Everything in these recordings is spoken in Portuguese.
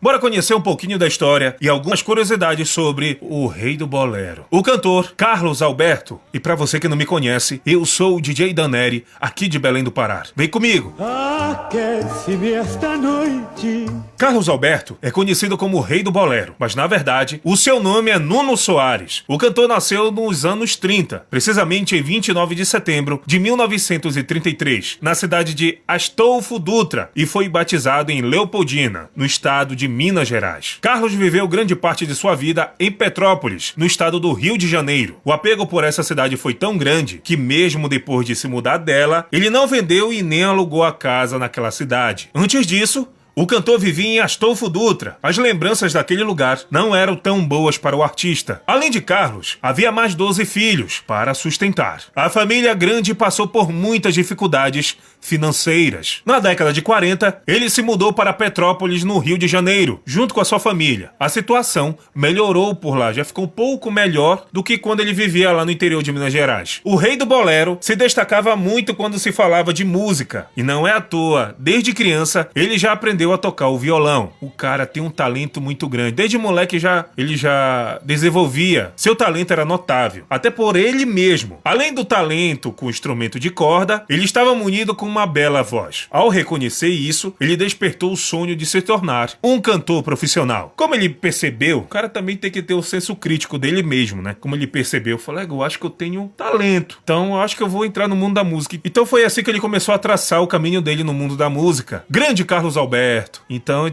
Bora conhecer um pouquinho da história e algumas curiosidades sobre o Rei do Bolero. O cantor Carlos Alberto. E pra você que não me conhece, eu sou o DJ Daneri, aqui de Belém do Pará. Vem comigo! Aquece-me esta noite. Carlos Alberto é conhecido como o Rei do Bolero, mas na verdade, o seu nome é Nuno Soares. O cantor nasceu nos anos 30, precisamente em 29 de setembro de 1933, na cidade de Astolfo Dutra, e foi batizado em Leopoldina, no estado de Minas Gerais. Carlos viveu grande parte de sua vida em Petrópolis, no estado do Rio de Janeiro. O apego por essa cidade foi tão grande que, mesmo depois de se mudar dela, ele não vendeu e nem alugou a casa naquela cidade. Antes disso, o cantor vivia em Astolfo Dutra. As lembranças daquele lugar não eram tão boas para o artista. Além de Carlos, havia mais 12 filhos para sustentar. A família grande passou por muitas dificuldades financeiras. Na década de 40, ele se mudou para Petrópolis, no Rio de Janeiro, junto com a sua família. A situação melhorou por lá, já ficou um pouco melhor do que quando ele vivia lá no interior de Minas Gerais. O Rei do Bolero se destacava muito quando se falava de música. E não é à toa, desde criança, ele já aprendeu a tocar o violão. O cara tem um talento muito grande. Desde moleque ele já desenvolvia. Seu talento era notável, até por ele mesmo. Além do talento com o instrumento de corda, ele estava munido com uma bela voz. Ao reconhecer isso, ele despertou o sonho de se tornar um cantor profissional. Como ele percebeu, o cara também tem que ter o senso crítico dele mesmo, né? Como ele percebeu, falou, eu acho que eu tenho talento. Então, eu acho que eu vou entrar no mundo da música. Então, foi assim que ele começou a traçar o caminho dele no mundo da música. Grande Carlos Alberto. Então,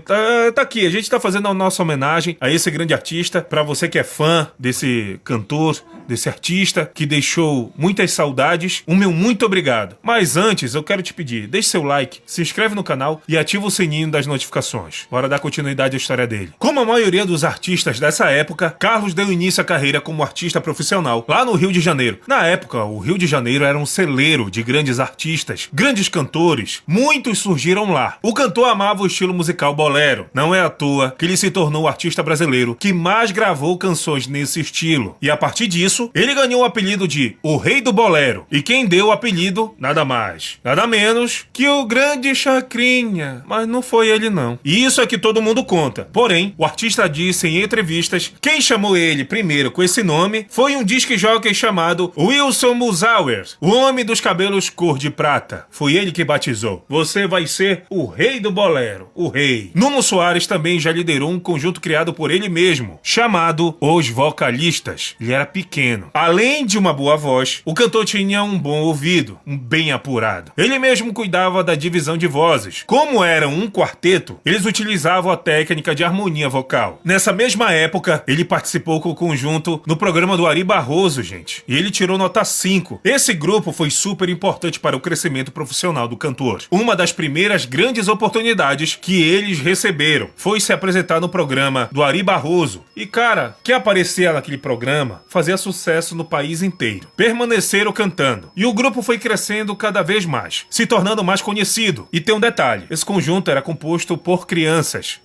tá aqui. A gente tá fazendo a nossa homenagem a esse grande artista. Pra você que é fã desse cantor, desse artista, que deixou muitas saudades, o meu muito obrigado. Mas antes, eu quero te pedir, deixe seu like, se inscreve no canal e ativa o sininho das notificações. Bora dar continuidade à história dele. Como a maioria dos artistas dessa época, Carlos deu início à carreira como artista profissional lá no Rio de Janeiro. Na época, o Rio de Janeiro era um celeiro de grandes artistas, grandes cantores. Muitos surgiram lá. O cantor amava o estilo musical bolero. Não é à toa que ele se tornou o artista brasileiro que mais gravou canções nesse estilo. E a partir disso, ele ganhou o apelido de O Rei do Bolero. E quem deu o apelido, nada mais, nada menos que o grande Chacrinha. Mas não foi ele não. E isso é que todo mundo conta. Porém, o artista disse em entrevistas, quem chamou ele primeiro com esse nome foi um disc jockey chamado Wilson Musauer, o homem dos cabelos cor de prata. Foi ele que batizou. Você vai ser o Rei do Bolero. O Rei. Nuno Soares também já liderou um conjunto criado por ele mesmo, chamado Os Vocalistas. Ele era pequeno. Além de uma boa voz, o cantor tinha um bom ouvido, um bem apurado. Ele mesmo cuidava da divisão de vozes. Como eram um quarteto, eles utilizavam a técnica de harmonia vocal. Nessa mesma época, ele participou com o conjunto no programa do Ari Barroso, gente. E ele tirou nota 5. Esse grupo foi super importante para o crescimento profissional do cantor. Uma das primeiras grandes oportunidades que eles receberam foi se apresentar no programa do Ari Barroso. E cara, que aparecia naquele programa fazia sucesso no país inteiro. Permaneceram cantando. E o grupo foi crescendo cada vez mais, se tornando mais conhecido. E tem um detalhe, esse conjunto era composto por crianças.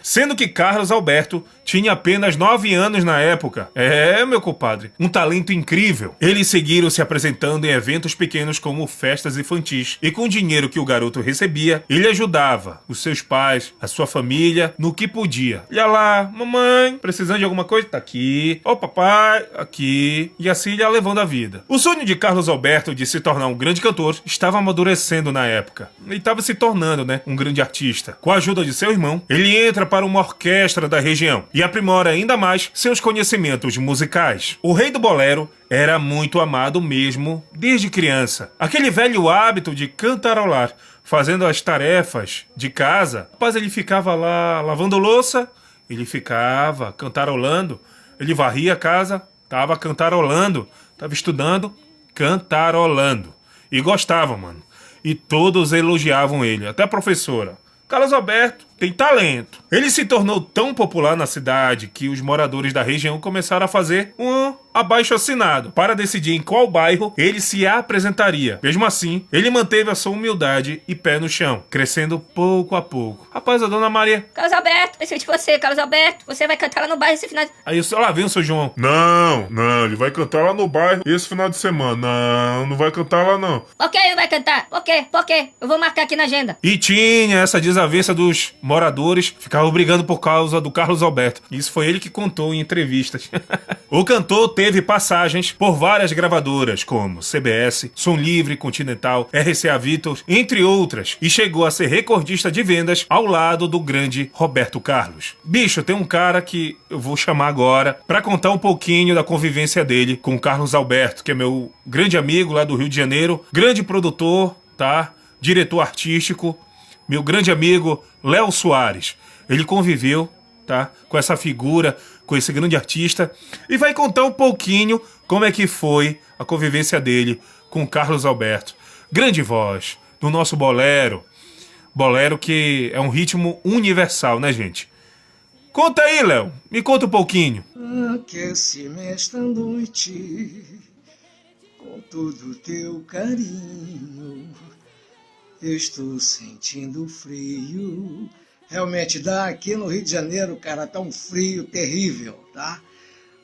Sendo que Carlos Alberto tinha apenas 9 anos na época. Meu compadre, um talento incrível. Eles seguiram se apresentando em eventos pequenos como festas infantis. E com o dinheiro que o garoto recebia, ele ajudava os seus pais, a sua família, no que podia. Ia lá, mamãe, precisando de alguma coisa? Tá aqui. Ó, papai, aqui. E assim ele ia levando a vida. O sonho de Carlos Alberto de se tornar um grande cantor estava amadurecendo na época. Ele estava se tornando, um grande artista. Com a ajuda de seu irmão, ele entra para uma orquestra da região e aprimora ainda mais seus conhecimentos musicais. O Rei do Bolero era muito amado mesmo desde criança. Aquele velho hábito de cantarolar, fazendo as tarefas de casa. Rapaz, ele ficava lá lavando louça, ele ficava cantarolando, ele varria a casa, tava cantarolando, tava estudando, cantarolando. E gostava, mano. E todos elogiavam ele, até a professora. Carlos Alberto tem talento. Ele se tornou tão popular na cidade que os moradores da região começaram a fazer um abaixo-assinado para decidir em qual bairro ele se apresentaria. Mesmo assim, ele manteve a sua humildade e pé no chão, crescendo pouco a pouco. Rapaz, a dona Maria... Carlos Alberto, preciso de você, Carlos Alberto. Você vai cantar lá no bairro esse final de... Aí lá vem o seu João. Não, ele vai cantar lá no bairro esse final de semana. Não vai cantar lá não. Por que ele vai cantar? Por quê? Eu vou marcar aqui na agenda. E tinha essa desavença dos moradores ficavam brigando por causa do Carlos Alberto. Isso foi ele que contou em entrevistas. O cantor teve passagens por várias gravadoras, como CBS, Som Livre, Continental, RCA Victor, entre outras, e chegou a ser recordista de vendas ao lado do grande Roberto Carlos. Bicho, tem um cara que eu vou chamar agora pra contar um pouquinho da convivência dele com o Carlos Alberto, que é meu grande amigo lá do Rio de Janeiro, grande produtor, tá? Diretor artístico, meu grande amigo Léo Soares. Ele conviveu, tá, com essa figura, com esse grande artista, e vai contar um pouquinho como é que foi a convivência dele com Carlos Alberto. Grande voz do nosso bolero. Bolero que é um ritmo universal, né, gente? Conta aí, Léo. Me conta um pouquinho. Aquece-me esta noite com todo teu carinho. Eu estou sentindo frio. Realmente dá aqui no Rio de Janeiro, cara, tá um frio terrível, tá?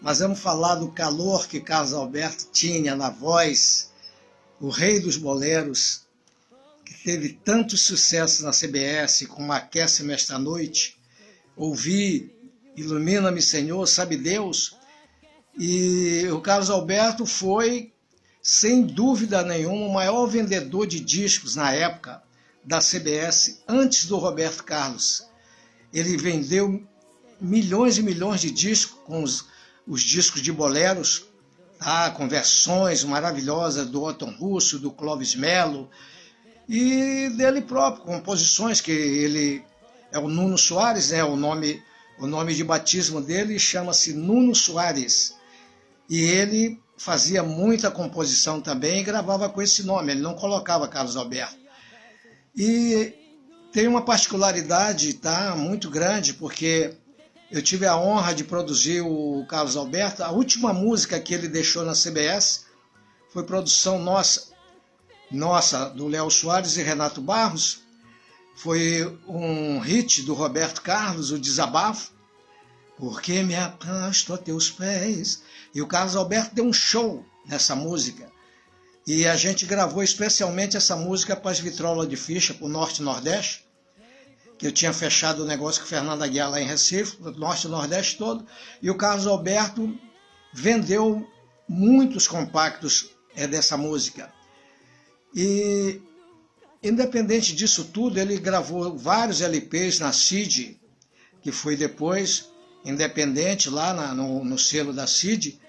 Mas vamos falar do calor que Carlos Alberto tinha na voz, o rei dos boleros, que teve tanto sucesso na CBS como Aquece-me esta noite, Ouvi, Ilumina-me Senhor, Sabe Deus. E o Carlos Alberto foi, sem dúvida nenhuma, o maior vendedor de discos na época da CBS, antes do Roberto Carlos. Ele vendeu milhões e milhões de discos, com os discos de boleros, tá? Com versões maravilhosas do Otton Russo, do Clóvis Mello, e dele próprio, composições que ele... É o Nuno Soares, né? O nome de batismo dele chama-se Nuno Soares. E ele fazia muita composição também e gravava com esse nome, ele não colocava Carlos Alberto. E tem uma particularidade, tá, muito grande, porque eu tive a honra de produzir o Carlos Alberto. A última música que ele deixou na CBS foi produção nossa, do Léo Soares e Renato Barros. Foi um hit do Roberto Carlos, o Desabafo, Porque me arrasto a teus pés. E o Carlos Alberto deu um show nessa música. E a gente gravou especialmente essa música para as vitrolas de ficha, para o Norte e Nordeste, que eu tinha fechado o negócio com o Fernando Aguiar lá em Recife, o Norte e Nordeste todo. E o Carlos Alberto vendeu muitos compactos dessa música. E, independente disso tudo, ele gravou vários LPs na CID, que foi depois independente lá no selo da CID,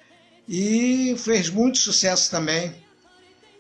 e fez muito sucesso também.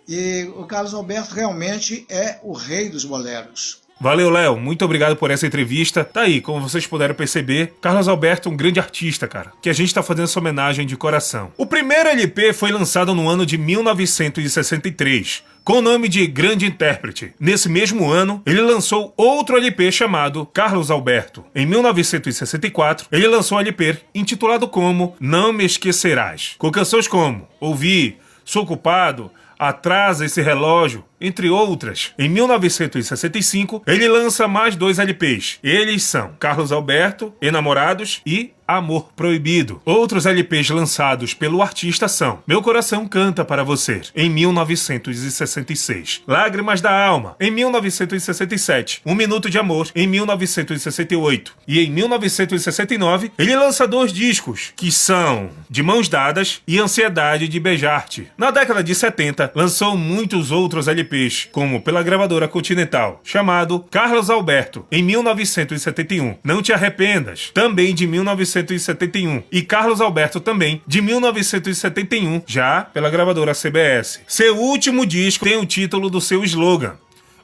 E o Carlos Alberto realmente é o rei dos boleros. Valeu, Léo. Muito obrigado por essa entrevista. Tá aí, como vocês puderam perceber, Carlos Alberto é um grande artista, cara, que a gente tá fazendo essa homenagem de coração. O primeiro LP foi lançado no ano de 1963, com o nome de Grande Intérprete. Nesse mesmo ano, ele lançou outro LP chamado Carlos Alberto. Em 1964, ele lançou um LP intitulado como Não Me Esquecerás, com canções como Ouvi, Sou Culpado, Atrasa Esse Relógio, entre outras. Em 1965, ele lança mais 2 LPs. Eles são Carlos Alberto, Enamorados e Amor Proibido. Outros LPs lançados pelo artista são Meu Coração Canta Para Você, em 1966. Lágrimas da Alma, em 1967. Um Minuto de Amor, em 1968. E em 1969, ele lança 2 discos, que são De Mãos Dadas e Ansiedade de Beijar-te. Na década de 70, lançou muitos outros LPs, como pela gravadora Continental, chamado Carlos Alberto, em 1971. Não Te Arrependas, também de 1971. E Carlos Alberto também, de 1971, já pela gravadora CBS. Seu último disco tem o título do seu slogan,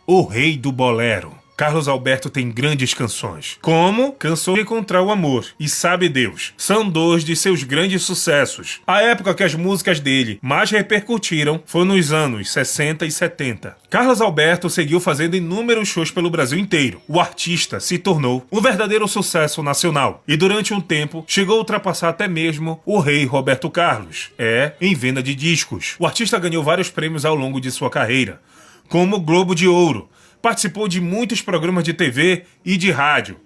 O Rei do Bolero. Carlos Alberto tem grandes canções, como Cansou de Encontrar o Amor e Sabe Deus. São 2 de seus grandes sucessos. A época que as músicas dele mais repercutiram foi nos anos 60 e 70. Carlos Alberto seguiu fazendo inúmeros shows pelo Brasil inteiro. O artista se tornou um verdadeiro sucesso nacional e durante um tempo chegou a ultrapassar até mesmo o rei Roberto Carlos, em venda de discos. O artista ganhou vários prêmios ao longo de sua carreira, como o Globo de Ouro. Participou de muitos programas de TV e de rádio.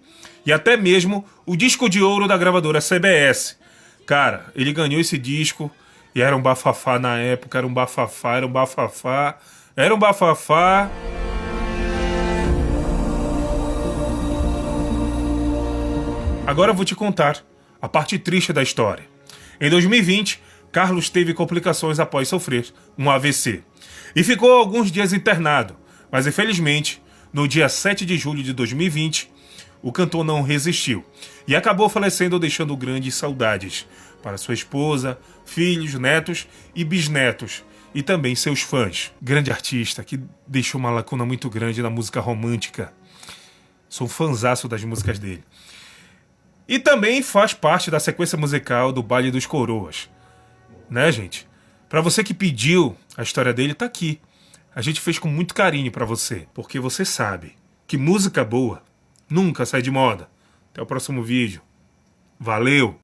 E até mesmo o disco de ouro da gravadora CBS. Cara, ele ganhou esse disco e era um bafafá na época. Era um bafafá. Agora eu vou te contar a parte triste da história. Em 2020, Carlos teve complicações após sofrer um AVC e ficou alguns dias internado, mas infelizmente, no dia 7 de julho de 2020, o cantor não resistiu e acabou falecendo, deixando grandes saudades para sua esposa, filhos, netos e bisnetos, e também seus fãs. Grande artista que deixou uma lacuna muito grande na música romântica. Sou um fãzaço das músicas dele. E também faz parte da sequência musical do Baile dos Coroas. Né, gente? Pra você que pediu a história dele, tá aqui. A gente fez com muito carinho pra você, porque você sabe que música boa nunca sai de moda. Até o próximo vídeo. Valeu!